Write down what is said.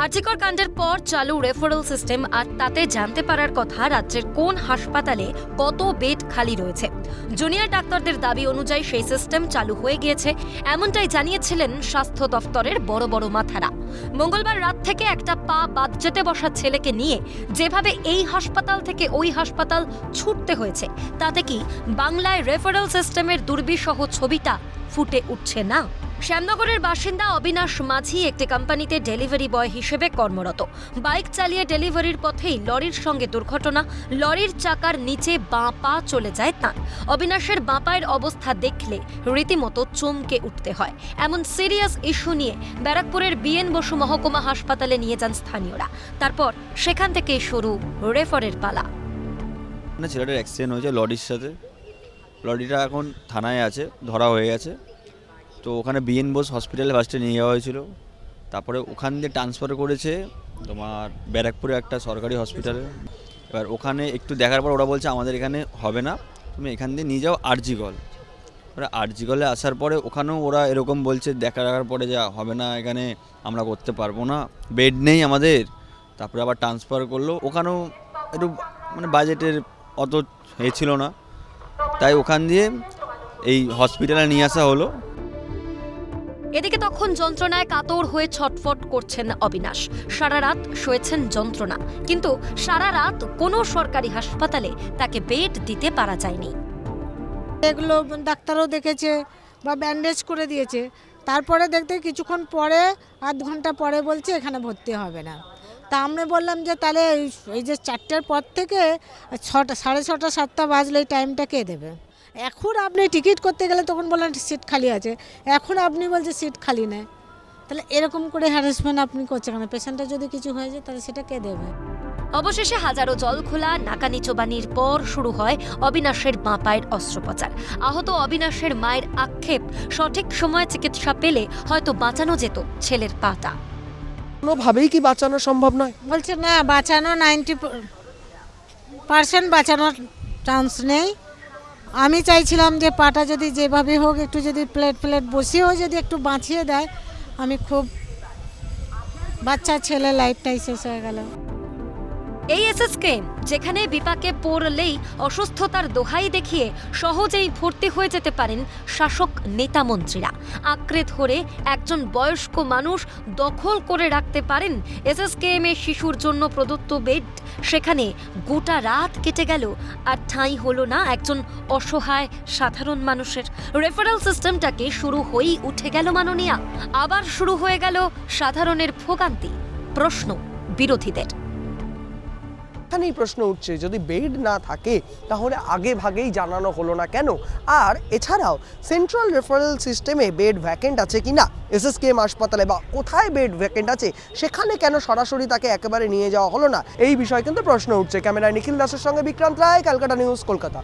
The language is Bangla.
আরজিকর কাণ্ডের পর চালু রেফারেল সিস্টেম আর তাতে জানতে পারার কথা রাজ্যের কোন হাসপাতালে কত বেড খালি রয়েছে। জুনিয়র ডাক্তারদের দাবি অনুযায়ী সেই সিস্টেম চালু হয়ে গিয়েছে, এমনটাই জানিয়েছিলেন স্বাস্থ্য দফতরের বড় বড় মাথারা। মঙ্গলবার রাত থেকে একটা পা বাদ যেতে বসা ছেলেকে নিয়ে যেভাবে এই হাসপাতাল থেকে ওই হাসপাতাল ছুটতে হয়েছে, তাতে কি বাংলায় রেফারেল সিস্টেমের দুর্বিষহ ছবিটা ফুটে উঠছে না? শ্যামনগরের বাসিন্দা অবিনাশ মাঝি একটি কোম্পানিতে ডেলিভারি বয় হিসেবে কর্মরত। বাইক চালিয়ে ডেলিভারির পথেই লরির সঙ্গে দুর্ঘটনা। লরির চাকার নিচে বাঁ পা চলে যায় তাঁর। অবিনাশের বাঁ পায়ের অবস্থা দেখলে রীতিমতো চমকে উঠতে হয়। এমন সিরিয়াস ইস্যু নিয়ে ব্যারাকপুরের বিএন বসু মহকুমা হাসপাতালে নিয়ে যান স্থানীয়রা। তারপর সেখান থেকেই শুরু রেফারের পালা। ছেলেটার অ্যাক্সিডেন্ট হয়েছে লরির সাথে। লরিটা এখন থানায় আছে, ধরা হয়ে গেছে। তো ওখানে বিএন বোস হসপিটালে ফার্স্টে নিয়ে যাওয়া হয়েছিল, তারপরে ওখান দিয়ে ট্রান্সফার করেছে তোমার ব্যারাকপুরে একটা সরকারি হসপিটালে। এবার ওখানে একটু দেখার পর ওরা বলছে আমাদের এখানে হবে না, তুমি এখান দিয়ে নিয়ে যাও আরজিকর। ওরা আরজিকরে আসার পরে ওখানেও ওরা এরকম বলছে, দেখার পরে যে হবে না, এখানে আমরা করতে পারবো না, বেড নেই আমাদের। তারপরে আবার ট্রান্সফার করলো, ওখানেও একটু বাজেটের অত ছিল না, তাই ওখান দিয়ে এই হসপিটালে নিয়ে আসা হলো। এদিকে তখন যন্ত্রণায় কাতর হয়ে ছটফট করছেন অবিনাশ। সারা রাত শুয়েছেন যন্ত্রণা, কিন্তু সারা রাত কোনো সরকারি হাসপাতালে তাকে বেড দিতে পারা যায়নি। এগুলো ডাক্তারও দেখেছে বা ব্যান্ডেজ করে দিয়েছে, তারপরে দেখতে কিছুক্ষণ পরে আধ ঘন্টা পরে বলছে এখানে ভর্তি হবে না। তা আমরা বললাম যে তাহলে এই যে 4টের পর থেকে 6টা, 6:30, 7টা বাজলে এই টাইমটা কে দেবে? এখন আপনি টিকিট করতে গেলে তখন বললেন সিট খালি আছে, এখন আপনি বলছে সিট খালি নেই। তাহলে এরকম করে হ্যারাসমেন্ট আপনি করছেন কেন? পেশেন্টের যদি কিছু হয়ে যায় তাহলে সেটা কে দেবে? অবশেষে হাজারো জল খোলা নাকানি চোবানির পর শুরু হয় অবিনাশের বাঁ পায়ের অস্ত্রোপচার। আহত অবিনাশের মায়ের আক্ষেপ, সঠিক সময়ে চিকিৎসা পেলে হয়তো বাঁচানো যেত ছেলের পাটা। কোনোভাবেই কি বাঁচানো সম্ভব নয়? বলছে না, বাঁচানো 90% বাঁচানোর চান্স নেই। আমি চাইছিলাম যে পাটা যদি যেভাবে হোক একটু যদি প্লেট বসিয়েও যদি একটু বাঁচিয়ে দেয়, আমি খুব, বাচ্চা ছেলে লাইফটাই শেষ হয়ে গেল। এই এসএসকে যেখানে বিপাকে পড়লেই অসুস্থতার দোহাই দেখিয়ে সহজেই ভর্তি হয়ে যেতে পারেন শাসক নেতা মন্ত্রীরা, আঁকড়ে ধরে একজন বয়স্ক মানুষ দখল করে রাখতে পারেন এসএসকেএম এর শিশুর জন্য প্রদত্ত বেড, সেখানে গোটা রাত কেটে গেল আর ঠাঁই হলো না একজন অসহায় সাধারণ মানুষের। রেফারেল সিস্টেমটাকে শুরু হয়েই উঠে গেল মাননীয়া, আবার শুরু হয়ে গেল সাধারণের ভোগান্তি। প্রশ্ন বিরোধীদের, এখানেই প্রশ্ন উঠছে, যদি বেড না থাকে তাহলে আগে ভাগেই জানানো হলো না কেন? আর এছাড়াও সেন্ট্রাল রেফারেল সিস্টেমে বেড ভ্যাকেন্ট আছে কিনা, এসএসকেএম হাসপাতালে বা কোথায় বেড ভ্যাকেন্ট আছে সেখানে কেন সরাসরি তাকে একেবারে নিয়ে যাওয়া হলো না, এই বিষয়ে কিন্তু প্রশ্ন উঠছে। ক্যামেরায় নিখিল দাসের সঙ্গে বিক্রান্ত রায়, ক্যালকাটা নিউজ, কলকাতা।